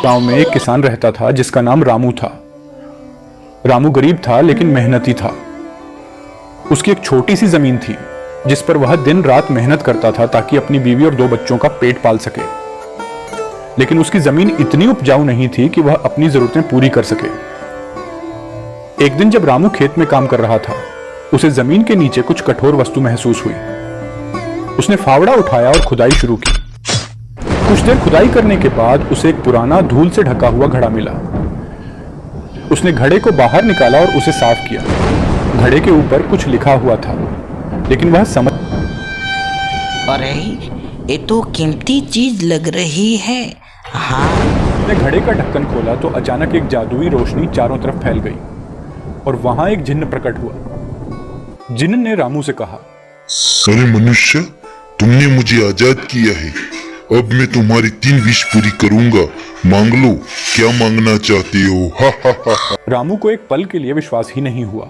गांव में एक किसान रहता था जिसका नाम रामू था। रामू गरीब था लेकिन मेहनती था। उसकी एक छोटी सी जमीन थी जिस पर वह दिन रात मेहनत करता था ताकि अपनी बीवी और 2 बच्चों का पेट पाल सके। लेकिन उसकी जमीन इतनी उपजाऊ नहीं थी कि वह अपनी जरूरतें पूरी कर सके। एक दिन जब रामू खेत में काम कर रहा था, उसे जमीन के नीचे कुछ कठोर वस्तु महसूस हुई। उसने फावड़ा उठाया और खुदाई शुरू की। कुछ देर खुदाई करने के बाद उसे एक पुराना धूल से ढका हुआ घड़ा मिला। उसने घड़े को बाहर निकाला और उसे साफ किया। घड़े के ऊपर कुछ लिखा हुआ था, लेकिन वह समझ। अरे ये तो कीमती चीज लग रही है। हाँ। उसने घड़े का ढक्कन खोला तो अचानक एक जादुई रोशनी चारों तरफ फैल गई और वहां एक जिन्न प्रकट हुआ। जिन्न ने रामू से कहा, अरे मनुष्य, तुमने मुझे आजाद किया है। अब मैं तुम्हारी 3 विश पूरी करूंगा। मांग लो, क्या मांगना चाहते हो? हा हा हा। रामू को एक पल के लिए विश्वास ही नहीं हुआ।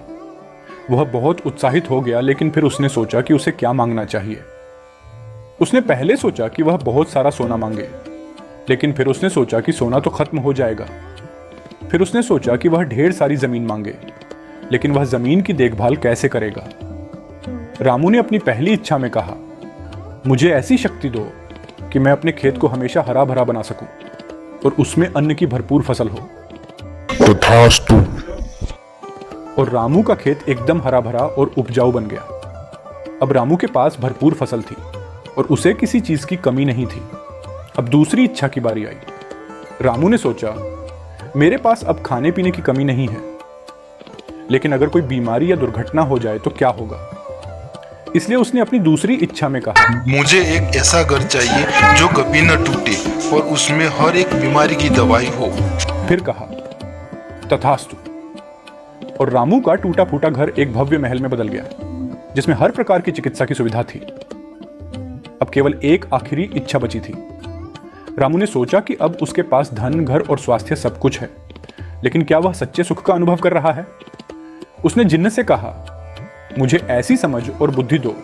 वह बहुत उत्साहित हो गया, लेकिन फिर उसने सोचा कि उसे क्या मांगना चाहिए। उसने पहले सोचा कि वह बहुत सारा सोना मांगे, लेकिन फिर उसने सोचा कि सोना तो खत्म हो जाएगा। फिर उसने सोचा कि वह ढेर सारी जमीन मांगे, लेकिन वह जमीन की देखभाल कैसे करेगा। रामू ने अपनी पहली इच्छा में कहा, मुझे ऐसी शक्ति दो कि मैं अपने खेत को हमेशा हरा भरा बना सकूं और उसमें अन्न की भरपूर फसल हो। तथास्तु। और रामू का खेत एकदम हरा भरा और उपजाऊ बन गया। अब रामू के पास भरपूर फसल थी और उसे किसी चीज की कमी नहीं थी। अब दूसरी इच्छा की बारी आई। रामू ने सोचा, मेरे पास अब खाने पीने की कमी नहीं है, लेकिन अगर कोई बीमारी या दुर्घटना हो जाए तो क्या होगा। इसलिए उसने अपनी दूसरी इच्छा में कहा, मुझे एक ऐसा घर चाहिए जो कभी न टूटे और उसमें हर एक बीमारी की दवाई हो। फिर कहा, तथास्तु। और रामू का टूटा फूटा घर एक भव्य महल में बदल गया, जिसमें हर प्रकार की चिकित्सा की सुविधा थी। अब केवल एक आखिरी इच्छा बची थी। रामू ने सोचा कि अब उसके पास धन, घर और स्वास्थ्य सब कुछ है, लेकिन क्या वह सच्चे सुख का अनुभव कर रहा है। उसने जिन्न से कहा, मुझे ऐसी समझ और बुद्धि दो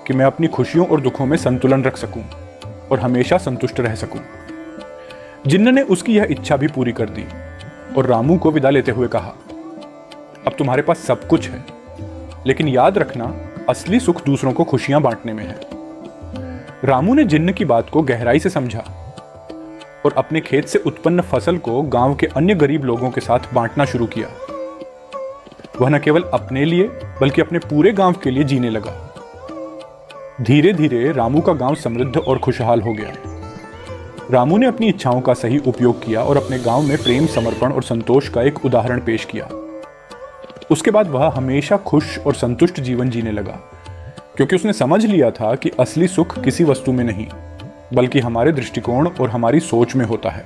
कि मैं अपनी खुशियों और दुखों में संतुलन रख सकूं और हमेशा संतुष्ट रह सकूं। जिन्न ने उसकी यह इच्छा भी पूरी कर दी और रामू को विदा लेते हुए कहा, अब तुम्हारे पास सब कुछ है, लेकिन याद रखना, असली सुख दूसरों को खुशियां बांटने में है। रामू ने जिन्न की बात को गहराई से समझा और अपने खेत से उत्पन्न फसल को गांव के अन्य गरीब लोगों के साथ बांटना शुरू किया। वह न केवल अपने लिए बल्कि अपने पूरे गांव के लिए जीने लगा। धीरे धीरे रामू का गांव समृद्ध और खुशहाल हो गया। रामू ने अपनी इच्छाओं का सही उपयोग किया और अपने गांव में प्रेम, समर्पण और संतोष का एक उदाहरण पेश किया। उसके बाद वह हमेशा खुश और संतुष्ट जीवन जीने लगा, क्योंकि उसने समझ लिया था कि असली सुख किसी वस्तु में नहीं, बल्कि हमारे दृष्टिकोण और हमारी सोच में होता है।